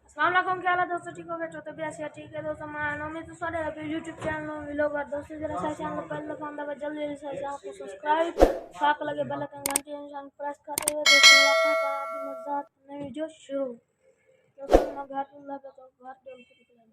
अस्सलाम वालेकुम, क्या हाल है दोस्तों? ठीक हो गए तो तबीयत से ठीक है दोस्तों। मैं नौमी तो सारे अपने यूट्यूब चैनल में व्लॉग और दोस्तों जरा सा चैनल पर पहले फोन दबा जल्दी से चैनल को सब्सक्राइब साथ लगे बेल आइकन घंटी निशान प्रेस करते हुए दोस्तों लाखों का अभी मजेदार नई वीडियो शुरू। दोस्तों मैं घर पे लगा तो घर डोल के निकला।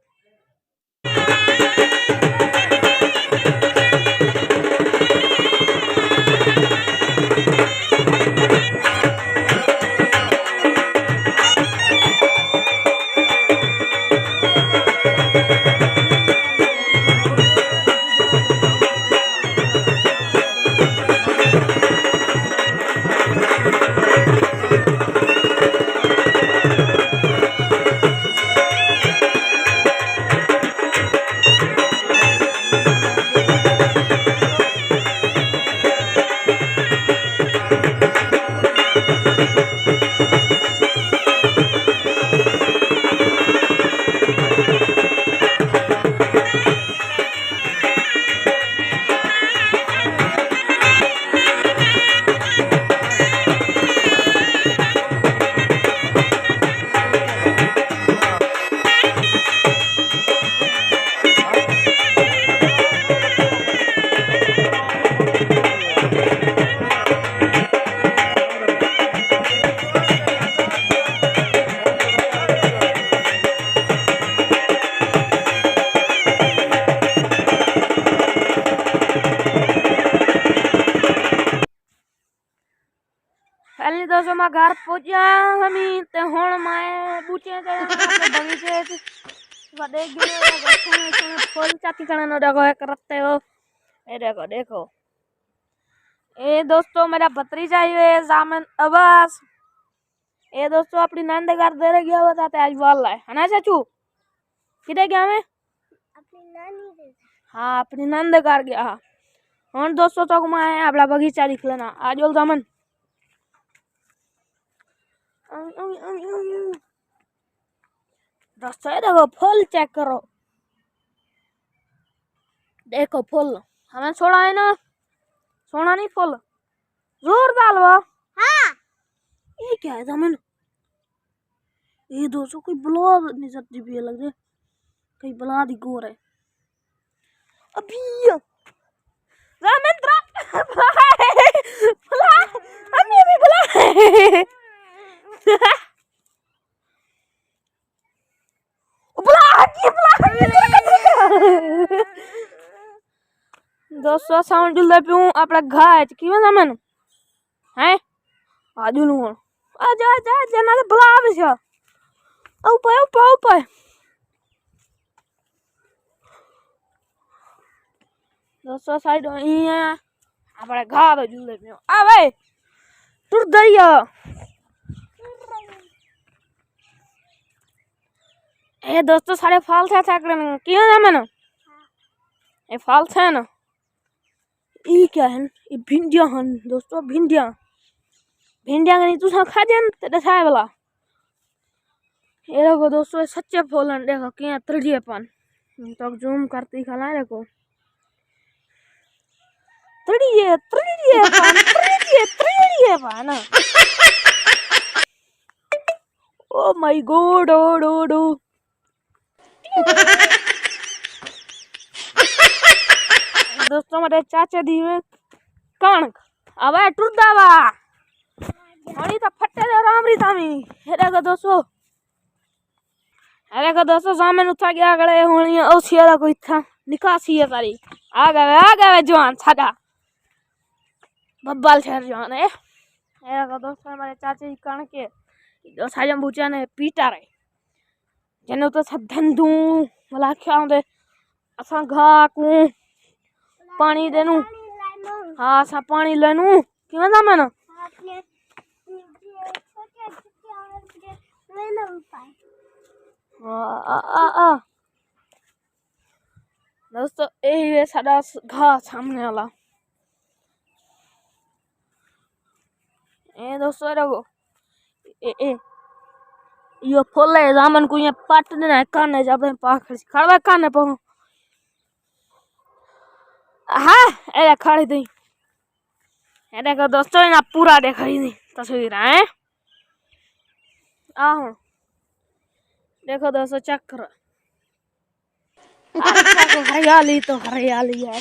पहले दोस्तों मैं घर पहुंचा हमी ते हुण मैं बूटे ते अपने बगीचे देख गए फूल चाकी करने देखो है करते हो। ये देखो देखो ये दोस्तों मेरा भतीजा है जामन अब्बास। ये दोस्तों अपनी नंद घर दे रहे गया बताते आज वाला है ना चाचू? किधर गया मैं? अपनी नानी दे। हाँ अपनी नंद घर गया। हुण दोस्तों तो मैं अपना बगीचा दिख लेना आज बोल जामन। दोस्तों ये देखो फूल चेक करो, देखो फूल हमें छोड़ा है ना, सोना नहीं फूल जोरदार हुआ। हाँ ये क्या है जामन? ये दोस्तों कोई बुला नहीं सकती भी लग रही कहीं बुला दी गोर है अभी जामन बुला हम ये भी बुला दोस्तों साउंड ले पियो आपला घाट की ना मन है आजू नु आजा आजा जना बुला बसा ऊपर ऊपर ऊपर। दोस्तों साइड ये आपला घाट झूले पियो आ भाई टूट गया। ए दोस्तों सारे फल था करने क्यों ना मन ये फल है ना ये क्या है? ये भिंडियां हैं दोस्तों, भिंडियां भिंडियां नहीं तू खा जान ते खाए वाला। ये देखो दोस्तों सच्चे फूल हैं देखो क्या तड़िएपन तो जूम करती खला देखो तड़िए तड़िएपन तड़िएपन। ओ माय गॉड ओ डो डो दोस्तों मेरे चाचा दी में कणक अब टूट दावा हनी तो फटे दे रामरी तामी। हेरे का दोस्तों अरे का दोस्तों सामने उठा गया गले होनी ओ सियारा कोई था निकासी है सारी आ गए जवान सादा बब्बाल शहर जवान है। हेरे का दोस्तों हमारे चाचा की कणक के जो साजम बूचा ने पीटा रहे जने तो सब धंधू मला क्या दे असा घा को पानी देनु। हाँ सा पानी लेनु क्यों ना मन दोस्तों यही सारा घा सामने वाला ए दोस्तों देखो ए यो फूल है जामन को ये पाट देना है काने जब पाख खड़वा काने पो। हाँ ए खड़ी दी ए देखो दोस्तों ना पूरा देखा ही नहीं तस्वीर है आहो देखो दोस्तों चक्र हरियाली तो हरियाली है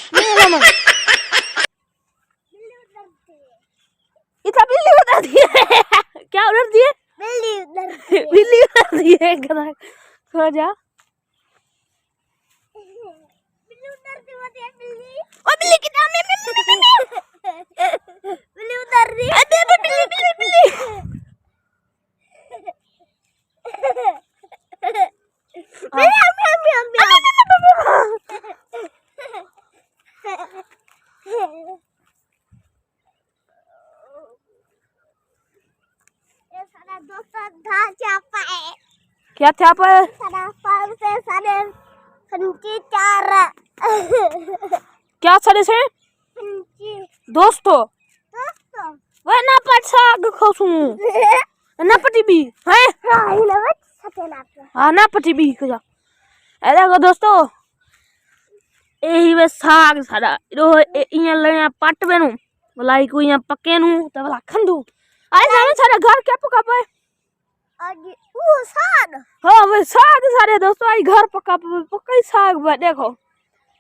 इतना बिल्ली उड़ती है क्या उड़ती है बिल्ली उड़ती है खो जा बिल्ली कितना बिल्ली उतर रही है बिल्ली क्या था पर क्या सारे से दोस्तों वह ना पट साग खोसू ना पटी भी है हाँ ना पटी भी कजा ऐसा को दोस्तों यही वे साग सारा रो इयां ले पट बेनु भलाई को इयां पके नु त भला खंदू आई सारे सारा घर क्या पका पे आज वो साग हां वे साग सारे दोस्तों आई घर पका पका साग बे देखो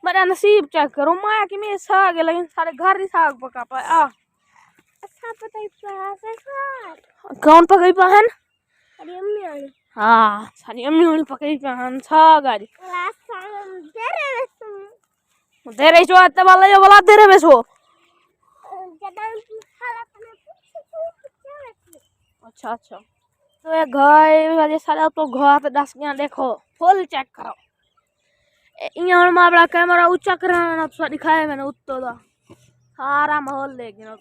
मेरा नसीब चेक करो माया कि मैं साग है लेकिन सारे घर ही साग पका पाए आ अच्छा पता ही साग कौन पकाई पाहन अरे अम्मी वाली हां सारी अम्मी वाली पकाई पाहन साग आज तेरे जो आते वाला जो बोला तेरे बेसो अच्छा अच्छा तो ये घर वाले सारा तो घर पे 10 गया देखो फुल चेक करो यहाँ मैं अपना कैमरा ऊंचा करना तो दिखाया मैंने उत्तो दा सारा माहौल देख गया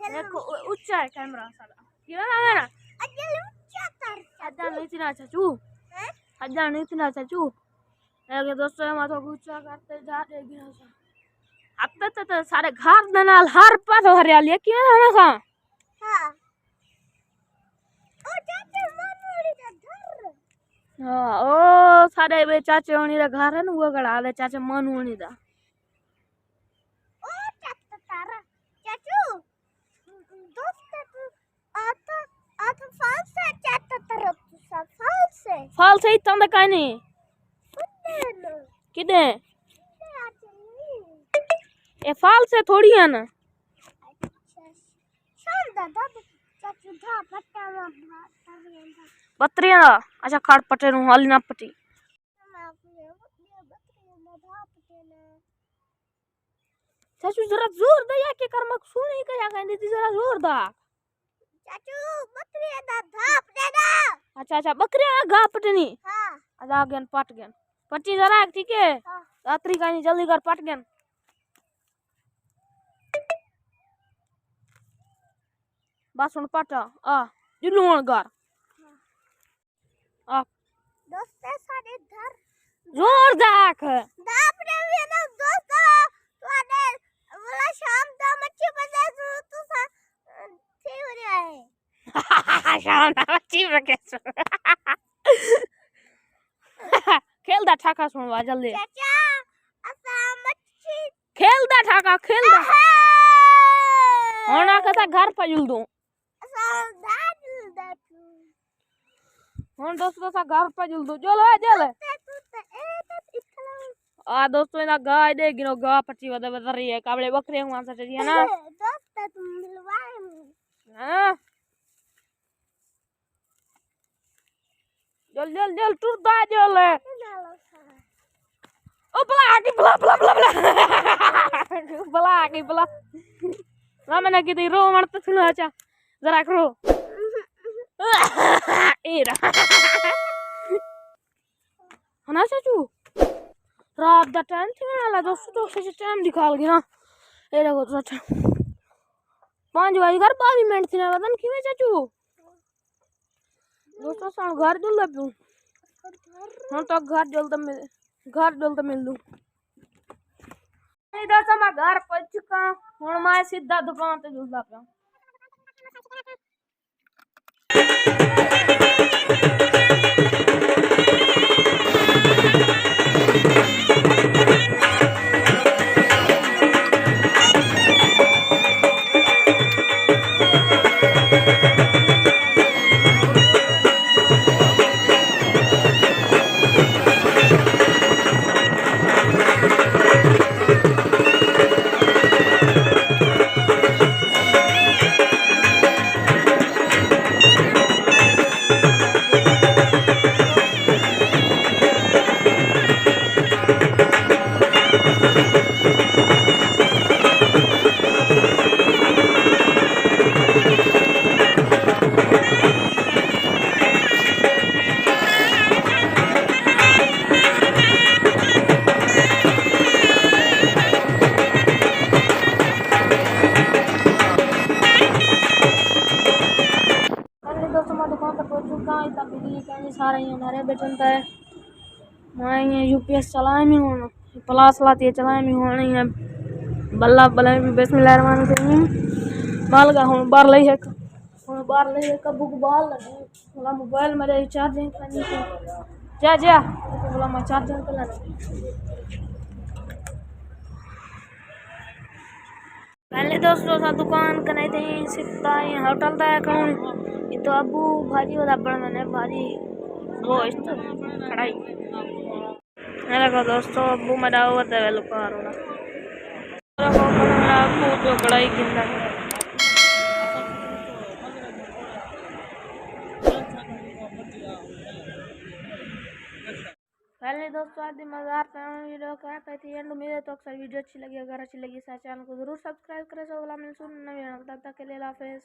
तो देखो ऊंचा है कैमरा सारा क्या है ना अज्जा नहीं इतना चाचू अज्जा नहीं इतना चाचू ये दोस्तों हम तो ऊंचा करते जा रहे हैं अब तक तो सारे घर दनाल हर पास हरियाली है क्यों हमें कहां हां ओ चाचा मानोड़ी का घर हां ओ सारे वे चाचे होनी रा घर है ना वो गड़ा ले चाचा मन होनी दा ओ चाचा तारा चाचू दोस्त आता फाल से चाचा तरफ फाल से इतना का नहीं किदे ये फाल से थोड़ी है ना बत्रिया अच्छा खाड़ पटे नु हाली ना पटी चाचू जरा जोर दे या के कर्म सुनी कया कहंदी थी जरा जोर दा चाचू बकरिया दा धाप दे दा अच्छा बकरिया गा पटनी हां अच्छा गन पट गन पटी जरा ठीक है रात्रि का नहीं जल्दी कर पट गन बस उन पटा आ दिलुण घर आ दोस्त सारे घर जोर दाख दाप रे वे ना दोस्त तोने बोला शाम दा मच्छी बजा तू सा थी हो रहा है शाम दा मच्छी बजा खेल दा ठाका सुनवा जल्दी चाचा असा मच्छी खेल दा ठाका खेल दा होना कसा घर पजुल दूं हूं दोस्तों सा घर पजुल दूं चलो चल आ दोस्तों इना गाय दे गिनो गा पट्टी वदा वदा रही है काबले बकरे हुआ सा चली है ना दोस्त तुम मिलवाए हां जल जल जल टूटता जल ओ बला बला ना मैंने की रो मरता सुनो अच्छा जरा करो ए रहा हना चाचू रात दा टाइम थी वाला दोस्तों से टाइम निकाल गया ए देखो चाचा 5 बजे घर 22 मिनट थी ना बदन किवे चाचू दोस्तों सा घर जल्द लूं हां तो घर जल्द मिल लूं इधर से मैं घर पहुंच चुका हूं मैं सीधा दुकान पे जुलदा पे हो चुका है तब बिजली का सारा ये हमारे बेचनता है मैं ये यूपीएस चलाए में हूँ प्लास लाती चलाए में हूँ नहीं है बल्ला बल्ला भी बिस्मिल्लाहिर्रहमानिर्रहीम बाल का हूँ बार लई है बार लई है कब बाल लगे बोला मोबाइल मेरे चार्जिंग करनी थी जा जा तो बोला मैं चार्जिंग कर लेना पहले दोस्तों सा दुकान कने थे सिकता ये होटल दा कौन ये तो अबू भाजी वाला बड़ा मैंने भाजी वो इस कढ़ाई मेरा को दोस्तों अबू मरा हुआ था वेलो कार वाला मेरा को मेरा अबू जो कढ़ाई गिंदा पहले दोस्तों आज मज़ार वीडियो कर पे थी एंड उम्मीद है तो अक्सर वीडियो अच्छी लगी अगर अच्छी लगी चैनल को जरूर सब्सक्राइब करें तो वाला मिलसून नवीं तब तक के लिए हाफिज़।